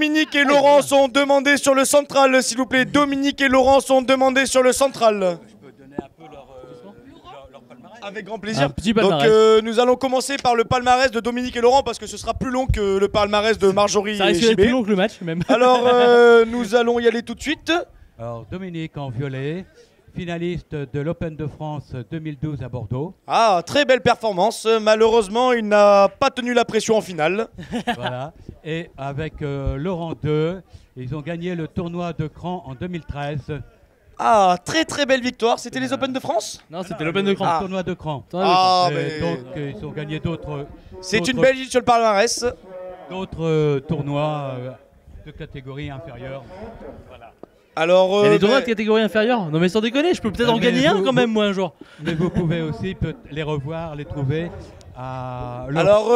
Dominique et Laurent sont demandés sur le central, s'il vous plaît. Dominique et Laurent sont demandés sur le central. Je peux donner un peu leur palmarès. Avec grand plaisir. Un petit Donc palmarès. nous allons commencer par le palmarès de Dominique et Laurent parce que ce sera plus long que le palmarès de Marjorie Ça et risque d'être JB. plus long que le match, même. Alors nous allons y aller tout de suite. Alors Dominique en violet, finaliste de l'Open de France 2012 à Bordeaux. Ah, très belle performance. Malheureusement, il n'a pas tenu la pression en finale. Voilà. Et avec Laurent II, ils ont gagné le tournoi de Cran en 2013. Ah, très très belle victoire. C'était les Open de France? Non, c'était l'Open de Le Cran. tournoi de Cran. Ah, Et mais donc ils ont gagné d'autres c'est une belle ligne sur le palmarès. tournois de catégorie inférieure. Alors, Il y a des tournois de catégorie inférieure. Non mais sans déconner, je peux peut-être en mais gagner un vous- quand même moi un jour. Mais vous pouvez aussi les revoir, les trouver à Alors,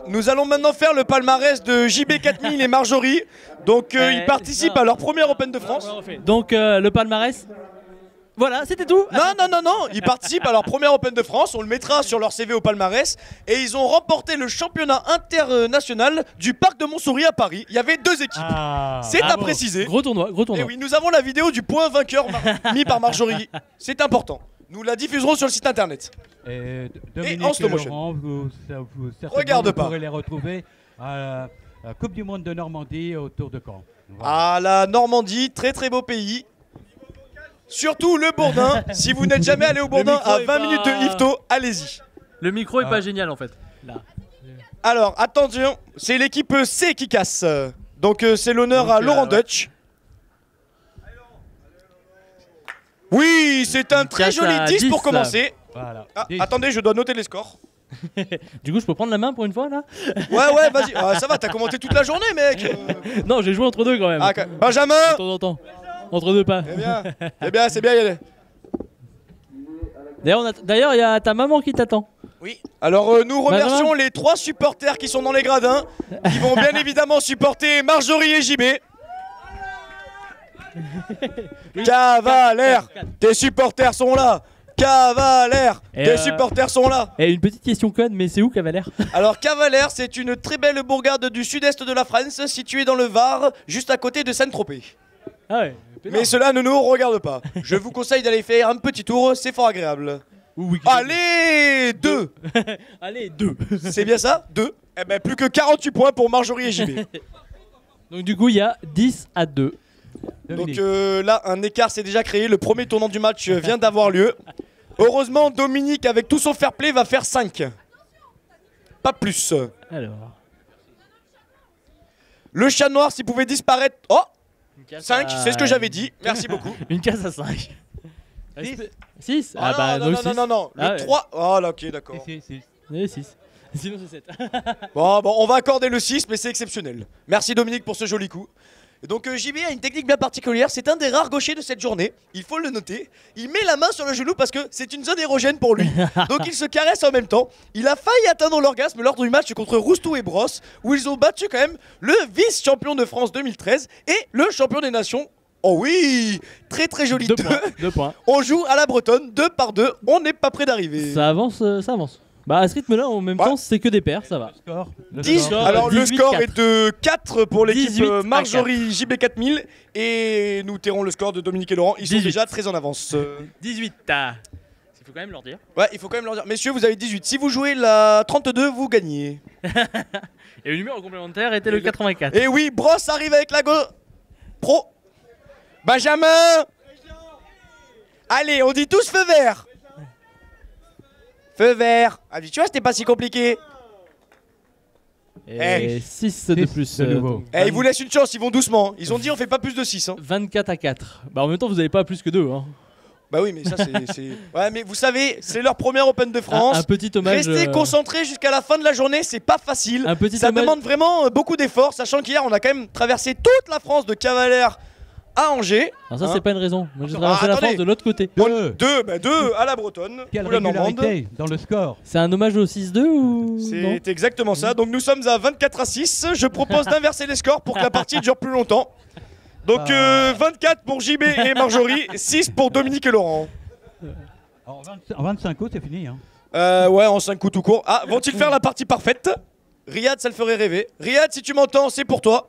nous allons maintenant faire le palmarès de JB 4000 et Marjorie. Donc, ils participent à leur premier Open de France. Donc le palmarès. Voilà, c'était tout. Non, non, non, non, ils participent à leur premier Open de France, on le mettra sur leur CV au palmarès. Et ils ont remporté le championnat international du Parc de Montsouris à Paris. Il y avait 2 équipes. C'est à préciser. Gros tournoi, gros Et tournoi. oui, nous avons la vidéo du point vainqueur mis par Marjorie. C'est important. Nous la diffuserons sur le site internet. Et Dominique en slow et motion. Laurent, vous certainement, Regarde vous pas. pourrez les retrouver à la Coupe du Monde de Normandie autour de Caen. Voilà. Ah, la Normandie, très très beau pays. Surtout le Bourdin. Si vous n'êtes jamais allé au Bourdin micro à est 20 pas- minutes de Yvetot, allez-y. Le micro est pas génial en fait. Là. Alors, attention, c'est l'équipe C qui casse. Donc, c'est l'honneur à Laurent ouais. Dutch. Oui, c'est un très casse joli à 10 pour 10, commencer. Voilà. Ah, 10. attendez, je dois noter les scores. Du coup, je peux prendre la main pour une fois là. Ouais, vas-y. Ah, ça va, t'as commenté toute la journée, mec. Non, j'ai joué entre deux quand même. Ah, Benjamin. De temps en temps. Entre deux pas. C'est bien, y aller. D'ailleurs, il y a ta maman qui t'attend. Oui. Alors nous remercions les 3 supporters qui sont dans les gradins, qui vont bien évidemment supporter Marjorie et JB. Cavalaire, tes supporters sont là. Cavalaire, Et tes supporters sont là. Et une petite question conne, mais c'est où Cavalaire? Alors Cavalaire, c'est une très belle bourgade du sud-est de la France, située dans le Var, juste à côté de Saint-Tropez. Ah ouais. Mais cela ne nous regarde pas. Je vous conseille d'aller faire un petit tour, c'est fort agréable. Allez, 2. Allez, 2. C'est bien ça? 2. Eh ben plus que 48 points pour Marjorie et JB. Donc du coup, il y a 10 à 2. Donc là, un écart s'est déjà créé. Le premier tournant du match vient d'avoir lieu. Heureusement, Dominique, avec tout son fair play, va faire 5. Pas plus. Alors. Le chat noir, s'il pouvait disparaître... Oh, 5, à- c'est ce que j'avais dit. Merci beaucoup. Une case à 5. 6. Ah Ah bah non, donc non, non, non, Ah le ouais. 3... Oh là, ok, d'accord. 6. Sinon c'est 7. Bon, on va accorder le 6, mais c'est exceptionnel. Merci Dominique pour ce joli coup. Et donc JB a une technique bien particulière, c'est un des rares gauchers de cette journée, il faut le noter. Il met la main sur le genou parce que c'est une zone érogène pour lui. Donc il se caresse en même temps. Il a failli atteindre l'orgasme lors du match contre Roustou et Brosse, où ils ont battu quand même le vice-champion de France 2013 et le champion des nations. Oh oui, très très joli 2 points. 2 points. On joue à la bretonne, 2 par 2, on n'est pas près d'arriver. Ça avance, ça avance. Bah à ce rythme-là, en même temps, c'est que des paires, ça va. Alors le 18, score 4. est de 4 pour l'équipe 18 à Marjorie JB 4000 et nous tairons le score de Dominique et Laurent. Ils sont 18. déjà très en avance. 18. Il faut quand même leur dire. Ouais, il faut quand même leur dire. Messieurs, vous avez 18. Si vous jouez la 32, vous gagnez. Et le numéro complémentaire était le 84. Et oui, Brosse arrive avec la go. Pro. Benjamin. Allez, on dit tous feu vert. Feu vert. Ah, tu vois, c'était pas si compliqué. Et 6 de plus. de nouveau. Donc, Eh, ils vous laissent une chance, ils vont doucement. Ils ont dit on fait pas plus de 6. 24 à 4. Bah en même temps, vous avez pas plus que 2. Hein. Bah oui, mais ça c'est... Ouais, mais vous savez, c'est leur premier Open de France. Un petit hommage. Rester concentré jusqu'à la fin de la journée, c'est pas facile. Un petit Ça hommage- demande vraiment beaucoup d'efforts, sachant qu'hier on a quand même traversé toute la France de Cavalaire à Angers. Alors ça, Hein. c'est pas une raison. Moi, j'ai traversé la attendez. France de l'autre côté. Deux à la bretonne. Quelle ou la normande. régularité dans le score. C'est un hommage au 6-2 ou non? C'est exactement ça. Donc nous sommes à 24 à 6. Je propose d'inverser les scores pour que la partie dure plus longtemps. Donc 24 pour JB et Marjorie, 6 pour Dominique et Laurent. Alors, en 25 coups, c'est fini. Hein. Ouais, en 5 coups tout court. Ah, vont-ils faire la partie parfaite? Riyad, ça le ferait rêver. Riyad, si tu m'entends, c'est pour toi.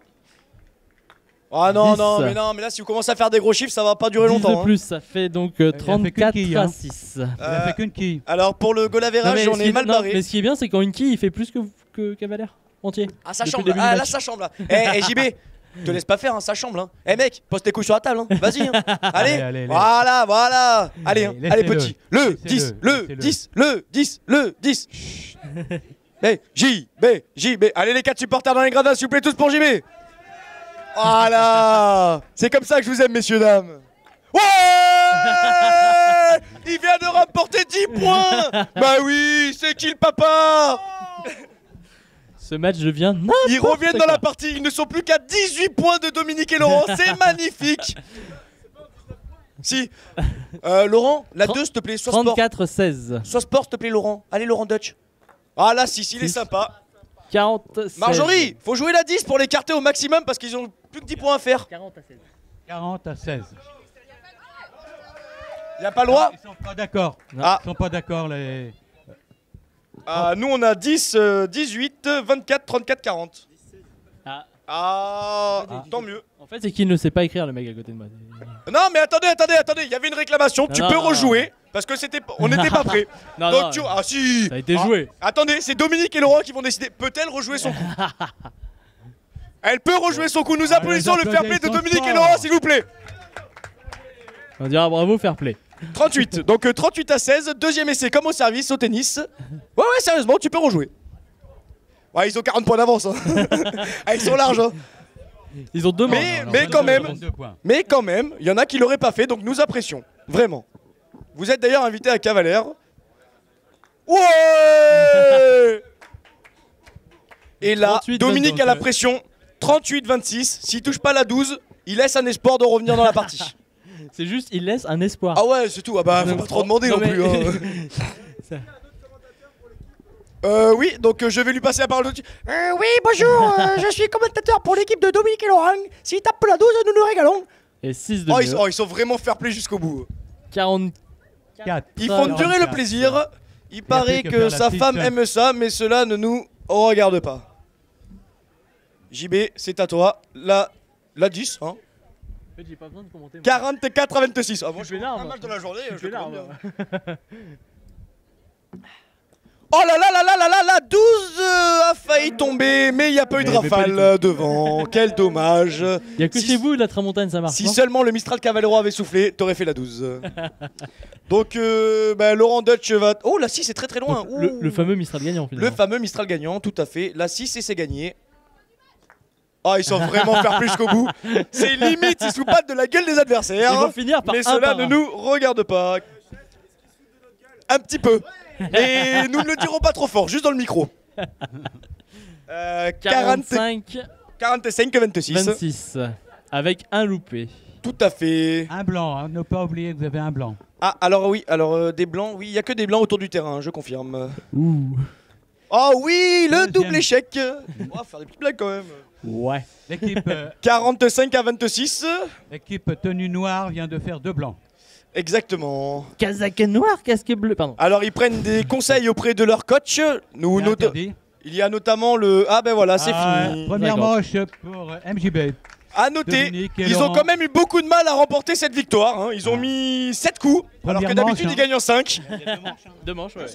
Ah non, 10. non, mais là, si vous commencez à faire des gros chiffres, ça va pas durer 10 longtemps. de hein. plus, ça fait donc a fait 34 qu'une quille, hein. à 6. Il a fait qu'une quille. Alors, pour le goal Non, average, mais j'en ce ai qui est- mal non, barré. mais ce qui est bien, c'est quand une quille, il fait plus que Cavalier entier. Ah, ça depuis chambre le début là. du Ah, là, match. ça chambre là. Eh, JB, te laisse pas faire, hein, ça chambre. Hein. Eh, mec, pose tes couilles sur la table. Hein. Vas-y. Hein. Allez. Allez. Voilà. Allez, hein. Allez, Allez, laissez-le. petit. Le 10, Laissez-le, le laissez-le. 10, le 10, le 10. JB. Allez, les 4 supporters dans les gradins, s'il vous plaît, tous pour JB. Voilà. C'est comme ça que je vous aime, messieurs, dames. Ouais. Il vient de remporter 10 points. Bah oui, c'est qui le papa? Ce match devient Ils reviennent dans la partie, ils ne sont plus qu'à 18 points de Dominique et Laurent, c'est magnifique. Si. Laurent, la 2 s'il te plaît, sois sport. 34-16. Sois sport s'il te plaît Laurent. Allez Laurent Dutch. Ah là, si, il est sympa. 40-16. Marjorie, faut jouer la 10 pour l'écarter au maximum parce qu'ils ont plus que 10 points à faire. 40 à 16. Y a pas le droit. Ils sont pas d'accord. Ah. Ils sont pas d'accord les. Nous on a 10, 18, 24, 34, 40. Ah. Ah, tant mieux. En fait, c'est qu'il ne sait pas écrire, le mec à côté de moi. Non mais attendez, il y avait une réclamation, tu peux rejouer parce que on n'était pas prêt. Non, Donc non, ah si. ça a été joué. Attendez, c'est Dominique et Laurent qui vont décider. Peut-elle rejouer son coup? Elle peut rejouer son coup. Nous applaudissons le fair play de Dominique et Laurent, s'il vous plaît. On dira bravo, fair play. 38. Donc 38 à 16. Deuxième essai comme au service, au tennis. Ouais, sérieusement, tu peux rejouer. Ouais, ils ont 40 points d'avance. Hein. Ah, ils sont larges. Hein. Ils ont deux Mais- manches. mais quand même. 22 points. Mais quand même, il y en a qui l'auraient pas fait, donc nous apprécions. Vraiment. Vous êtes d'ailleurs invité à Cavalaire. Ouais. Et là, 38, Dominique 22, a la pression. 38-26. S'il touche pas la 12, il laisse un espoir de revenir dans la partie. C'est juste, il laisse un espoir. Ah ouais, c'est tout. Ah bah, faut pas trop demander non mais- plus. Hein. Oui, donc je vais lui passer la parole tout de suite. Oui, bonjour, je suis commentateur pour l'équipe de Dominique et Laurent. S'il tape la 12, nous nous régalons. Et 6 de Oh, mieux. ils sont vraiment fair play jusqu'au bout. 40. 4. Ils font durer le plaisir. Il paraît plus que que faire la sa petite femme seule. aime ça, mais cela ne nous regarde pas. JB, c'est à toi. La 10, hein. En fait, j'ai pas besoin de commenter. 44 à 26. Ah bon, Je je suis fais un énorme. match de la journée. Je je suis le prends énorme. bien. Oh là là là là là là là, 12 a failli tomber, mais il n'y a pas eu de Mais pas rafale du devant. Quel dommage. Il y a que Si- chez vous, la Tramontane, ça marche. Si non seulement le Mistral Cavallero avait soufflé, t'aurais fait la 12. Donc, Laurent Dutch va. Oh, la 6 est très très loin. Donc, le Ouh. fameux Mistral gagnant, Le finalement. fameux Mistral gagnant, tout à fait. La 6 et c'est gagné. Ah, ils sont vraiment fair play jusqu'au bout. C'est limite, ils se battent de la gueule des Ils vont adversaires. finir par Mais un cela par ne un. nous regarde pas. Un petit peu. Et nous ne le dirons pas trop fort, juste dans le micro. 45, 45 à 26. 26. Avec un loupé. Tout à fait. Un blanc, hein. Ne pas oublier que vous avez un blanc. Ah, alors oui, des blancs, oui, il n'y a que des blancs autour du terrain, je confirme. Ouh. Oh oui, le Deuxième. double échec. On va faire des petites blagues quand même. Ouais. L'équipe 45 à 26. l'équipe tenue noire vient de faire 2 blancs. Exactement. Casaque noir, casque bleu. Pardon. Alors ils prennent des conseils auprès de leur coach. Nous, C'est interdit. il y a notamment le... Ah ben voilà, c'est Ah, fini. Première D'accord. manche pour MJB. À noter, Dominique et ils ont Laurent. quand même eu beaucoup de mal à remporter cette victoire. Hein. Ils ont mis 7 coups, alors que Première d'habitude manche, ils gagnent en 5. Deux manches, ouais.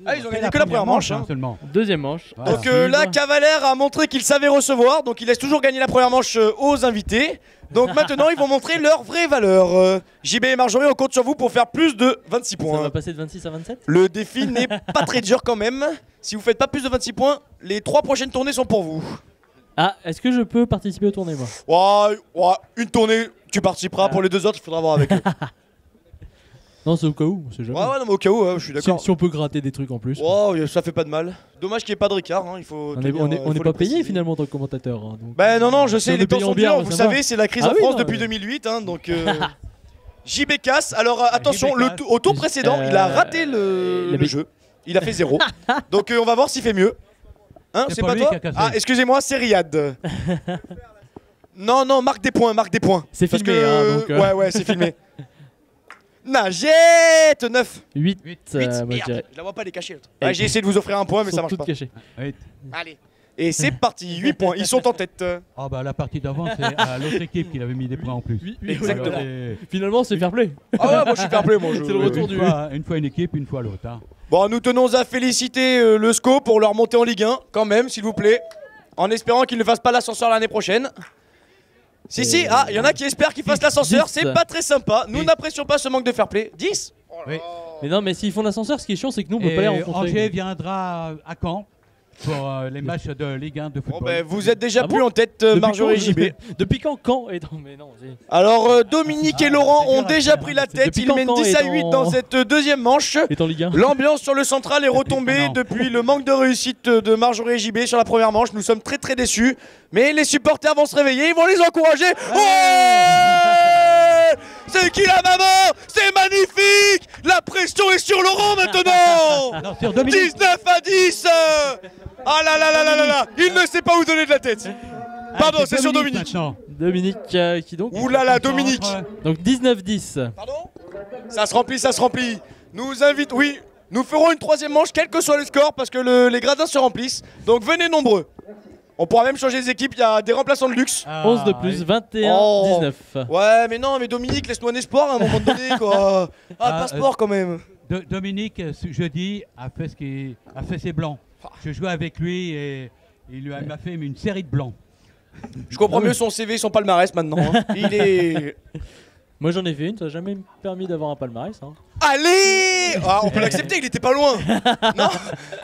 Ah, ils ont C'est gagné que la première manche. Hein. seulement. Deuxième manche. Voilà. Donc là, Cavalaire a montré qu'il savait recevoir, donc il laisse toujours gagner la première manche aux invités. Donc maintenant, ils vont montrer leur vraie valeur. JB et Marjorie, on compte sur vous pour faire plus de 26 Ça points. va passer de 26 à 27. Le défi n'est pas très dur quand même. Si vous faites pas plus de 26 points, les 3 prochaines tournées sont pour vous. Ah, est-ce que je peux participer au tournoi, moi? Ouais, une tournée, tu participeras. Pour les 2 autres, il faudra voir avec eux. Non, c'est au cas où, on sait jamais. Ouais, non, mais au cas où, je suis d'accord. Si on peut gratter des trucs en plus. Wow, ça fait pas de mal. Dommage qu'il n'y ait pas de Ricard, hein, il faut. On n'est tenir, il faut pas le payé préciser. finalement en tant que commentateur. Hein, donc, Ben non, je Si sais, on les est temps payé sont en bière, durs, ça vous va. savez, c'est la crise Ah en oui, France non, depuis mais- 2008, hein, donc. JB casse, alors attention, JB casse. au tour précédent, il a raté il le avait- jeu. Il a fait 0. Donc on va voir s'il fait mieux. Hein, C'est c'est pas pas lui toi qui a cassé. Ah, excusez-moi, c'est Riyad. Non, marque des points. C'est Parce filmé, que- hein, donc. Ouais, c'est filmé. Nagette 9. 8, 8, moi je merde, dirais. je la vois pas, elle est cachée. l'autre. Et- Ouais, j'ai essayé de vous offrir un point, mais Sont ça marche toutes pas. cachées. Oui. Allez. Et c'est parti, 8 points, ils sont en tête. Ah bah la partie d'avant, c'est à l'autre équipe qui avait mis des points en plus. Exactement. Finalement, c'est fair play. Ah ouais, moi je suis fair play, moi. C'est le retour du. Une fois une équipe, une fois l'autre. Hein. Bon, nous tenons à féliciter le SCO pour leur montée en Ligue 1, quand même, s'il vous plaît. En espérant qu'ils ne fassent pas l'ascenseur l'année prochaine. Si, il y en a qui espèrent qu'ils fassent l'ascenseur, 10. c'est pas très sympa. Nous n'apprécions pas ce manque de fair play. 10 ? Oui. Mais non, mais s'ils font l'ascenseur, ce qui est chiant, c'est que nous, on peut pas les Et rencontrer. Angers viendra à Caen pour les matchs de Ligue 1 de Bon, football. ben, vous êtes déjà Ah plus bon en tête, Depuis Marjorie quand- JB. Depuis quand et non, mais non. Alors, Dominique et Laurent c'est ont dur à déjà faire, pris hein, la c'est tête. depuis Ils quand mènent Caen 10 à est 8 en- dans cette deuxième manche. Est en Ligue 1. L'ambiance sur le central est retombée Étonnant. depuis le manque de réussite de Marjorie et JB sur la première manche. Nous sommes très très déçus. Mais les supporters vont se réveiller, ils vont les encourager. Ouais, c'est qui la maman? C'est magnifique. La pression est sur Laurent maintenant. Alors sur Dominique, 19 à 10. Ah là là là là là là. Il ne sait pas où donner de la tête. Pardon, c'est sur Dominique. maintenant. Dominique, qui donc Ouh là là, Dominique. Donc 19-10. Pardon? Ça se remplit, ça se remplit. Nous invite, oui, nous ferons une troisième manche, quel que soit le score, parce que les gradins se remplissent. Donc venez nombreux. On pourra même changer les équipes, il y a des remplaçants de luxe. 11 de plus, 21-19. Ouais, mais non, mais Dominique, laisse-nous un espoir à un moment donné, quoi. Ah, passeport quand même. Dominique, ce jeudi, a fait ses blancs. Je jouais avec lui et il m'a fait une série de blancs. Je comprends mieux son CV, son palmarès maintenant. Hein. Il est... Moi j'en ai fait une, ça n'a jamais permis d'avoir un palmarès. Hein. Allez, ah, on peut l'accepter, il était pas loin. Non.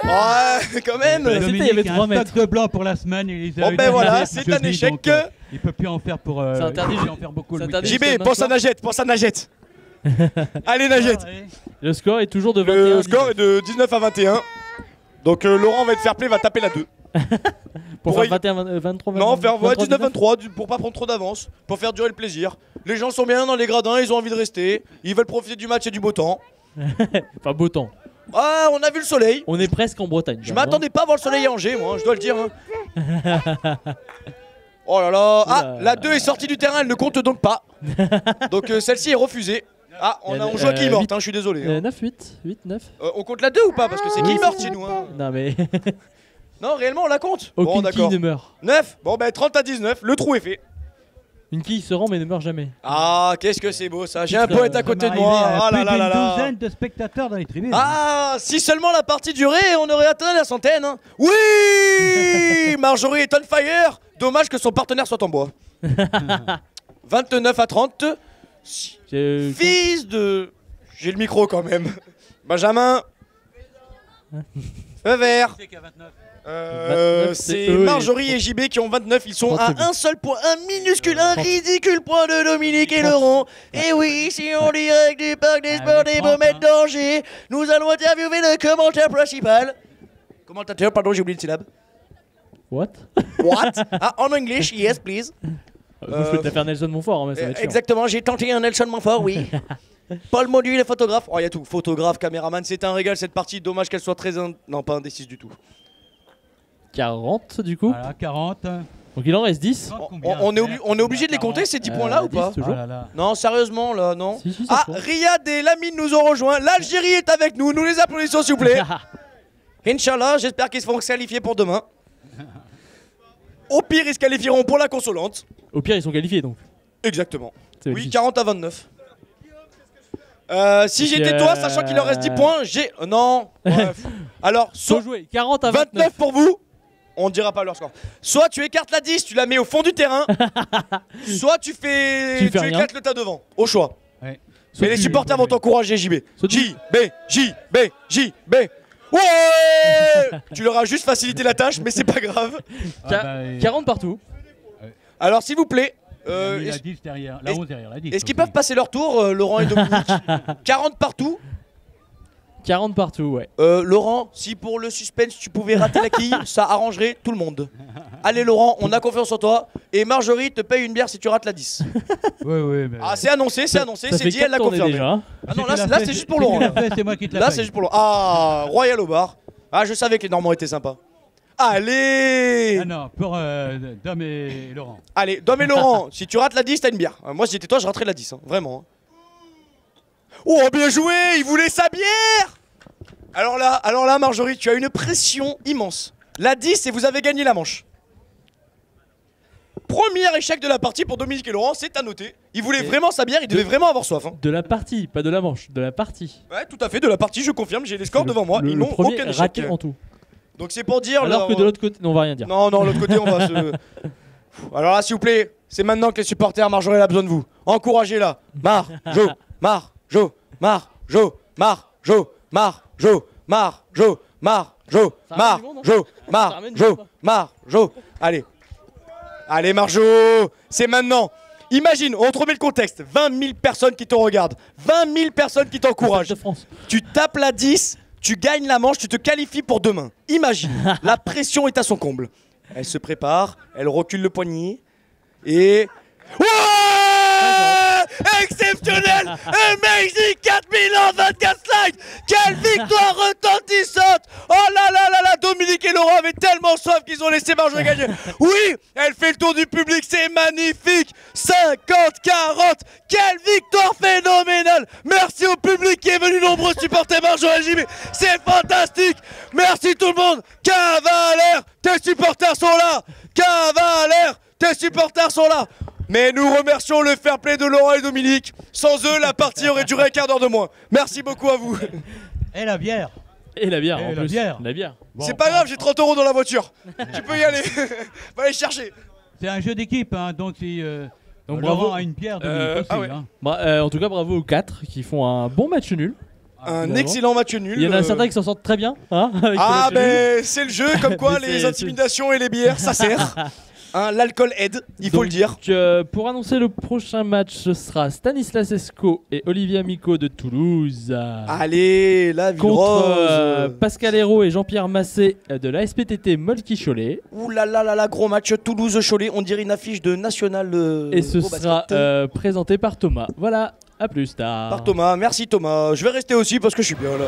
Ouais, quand même. C'était, il y avait Dominique a 3 un mètres. stock de blancs pour la semaine. Il les a Bon, ben voilà, utilisés c'est un jeudi, échec. donc, il peut plus en faire pour. C'est interdit, il peut plus en faire beaucoup. c'est le week-end. interdit. JB, pense à Nagette, pense à Nagette. Allez, Nagette. Ouais. Le score est toujours de 21. Le score est de 19 à 21. Donc Laurent va être fair play, va taper la 2. Pour pour faire 21, 23, Non, faire 23, 19-23 pour pas prendre trop d'avance, pour faire durer le plaisir. Les gens sont bien dans les gradins, ils ont envie de rester, ils veulent profiter du match et du beau temps. Enfin, beau temps. Ah, on a vu le soleil. On est presque en Bretagne. Je m'attendais pas à voir le soleil à Angers, moi, je dois le dire. Hein. Oh là là. Ah, la 2 est sortie du terrain, elle ne compte donc pas. Donc celle-ci est refusée. Ah, on joue à qui morte, hein, je suis désolé. Hein. 9-8, 8-9. On compte la 2 ou pas? Parce que c'est qui morte chez nous. Hein. Non, mais Non, réellement, on la compte. aucune Bon, quille d'accord. ne meurt. 9. Bon, ben 30 à 19, le trou est fait. Une quille se rend mais ne meurt jamais. Ah, qu'est-ce que c'est beau ça. J'ai un poète à Ça côté m'est de moi. arrivé à Ah là plus là là d'une là. douzaine de spectateurs dans les tribunes. Ah, si seulement la partie durait, on aurait atteint la centaine. Hein. Oui, Marjorie est on fire. Dommage que son partenaire soit en bois. 29 à 30. Fils de... J'ai le micro quand même. Benjamin. Feu vert. C'est Marjorie et JB qui ont 29, ils sont à un seul point, un minuscule, un ridicule point de Dominique et Laurent. Et oui, si on direct du parc des sports des Baumettes d'Angers, nous allons interviewer le commentateur principal. Commentateur, pardon, j'ai oublié une syllabe. What? What? Ah, en English, yes please. Je peux te faire Nelson Montfort, hein, mais ça va être chiant. Exactement, j'ai tenté un Nelson Montfort, oui. Paul Module et photographe. Oh, il y a tout. Photographe, caméraman, c'est un régal cette partie. Dommage qu'elle soit très... Non, pas indécise du tout. 40 du coup. Voilà, 40. Donc il en reste 10. 30 combien On est obligé de les compter ces 10 points-là ou 10 pas? toujours. Ah là là. Non, sérieusement, là, non. Si, si, ça Ah, se compte. Riyad et Lamine nous ont rejoints. L'Algérie est avec nous. Nous les applaudissons, s'il vous plaît. Inch'Allah, j'espère qu'ils se vont se qualifier pour demain. Au pire, ils se qualifieront pour la consolante. Au pire, ils sont qualifiés donc. Exactement. C'est Oui, magnifique. 40 à 29. Si j'étais toi, sachant qu'il en reste 10 points, j'ai... Non. Bref. Alors, Faut jouer 40 à 29 29. pour vous. On ne dira pas leur score. Soit tu écartes la 10, tu la mets au fond du terrain. Soit tu fais... Tu fais rien. éclates le tas devant. Au choix. Ouais. Mais les supporters vont t'encourager, JB. Soit tu- JB. Ouais. Tu leur as juste facilité la tâche, mais c'est pas grave. Ah bah, 40 partout. Alors, s'il vous plaît, il a mis la est-ce 10 derrière, la 11 derrière la 10. est-ce qu'ils peuvent passer leur tour, Laurent et Dominique? 40 partout. 40 partout, ouais. Laurent, si pour le suspense tu pouvais rater la quille, ça arrangerait tout le monde. Allez Laurent, on a confiance en toi. Et Marjorie te paye une bière si tu rates la 10. Oui, oui. Mais... Ah, c'est annoncé, Ça c'est fait dit, elle l'a 4 tournées confirmé. déjà. Hein. Ah non, Si tu là l'as c'est fait, juste pour si Laurent. tu Là, l'as fait, c'est moi qui te l'ai Là paye. c'est juste pour Laurent. Ah, Royal au bar. Ah, je savais que les Normands étaient sympas. Allez. Ah non, pour Dom et Laurent. Allez, Dom et Laurent, si tu rates la 10, t'as une bière. Moi, si j'étais toi, je raterais la 10, hein, vraiment. Oh, bien joué, il voulait sa bière. Alors là, Marjorie, tu as une pression immense. La 10 et vous avez gagné la manche. Premier échec de la partie pour Dominique et Laurent, c'est à noter. Ils voulaient vraiment sa bière, ils devaient vraiment avoir soif. Hein. De la partie, pas de la manche, de la partie. Ouais, tout à fait, de la partie, je confirme, j'ai les scores devant moi. Ils n'ont premier aucun échec. raté en tout. Donc c'est pour dire. Alors que de l'autre côté, non, on va rien dire. Non, l'autre côté, on va se. Alors là, s'il vous plaît, c'est maintenant que les supporters Marjolaine a besoin de vous. Encouragez-la. Marjo, Marjo, Marjo, Marjo, Marjo, Marjo, Marjo, Marjo, Marjo, Marjo. Allez, Marjo, c'est maintenant. Imagine, on te remet le contexte. 20 000 personnes qui te regardent. 20 000 personnes qui t'encouragent. Tu tapes la 10, tu gagnes la manche, tu te qualifies pour demain. Imagine, la pression est à son comble. Elle se prépare, elle recule le poignet et... Ouais, exceptionnel, amazing 4000 ans 24 slides. Quelle victoire retentissante. Oh là, Dominique et Laurent avaient tellement soif qu'ils ont laissé Marjo gagner. Oui, elle fait le tour du public, c'est magnifique. 50-40, quelle victoire phénoménale. Merci au public qui est venu nombreux supporter Marjo et JB, c'est fantastique. Merci tout le monde. Cavalaire, tes supporters sont là. Cavalaire, tes supporters sont là. Mais nous remercions le fair play de Laurent et Dominique. Sans eux, la partie aurait duré un quart d'heure de moins. Merci beaucoup à vous. Et la bière. Et la bière, en la plus. bière. La bière. Bon, c'est pas grave, j'ai 30 € dans la voiture. Tu peux y aller. Va aller chercher. C'est un jeu d'équipe, hein, donc si... Donc bravo à une pierre de aussi, ouais. hein. En tout cas, bravo aux 4 qui font un bon match nul. Un excellent match nul. Il y en a certains qui s'en sortent très bien. Hein, avec ah, le match nul. mais c'est le jeu, comme quoi Mais les c'est- intimidations et les bières, ça sert. Hein, l'alcool aide, il faut Donc, le dire. Pour annoncer le prochain match, ce sera Stanislas Esco et Olivier Amico de Toulouse. Allez, la ville Contre rose. Pascal Hérault et Jean-Pierre Massé de la SPTT Molki-Cholet. Ouh là là là là, gros match Toulouse-Cholet. On dirait une affiche de national. Et ce au sera basket. présenté par Thomas. Voilà, à plus tard. Par Thomas. Merci Thomas. Je vais rester aussi parce que je suis bien là.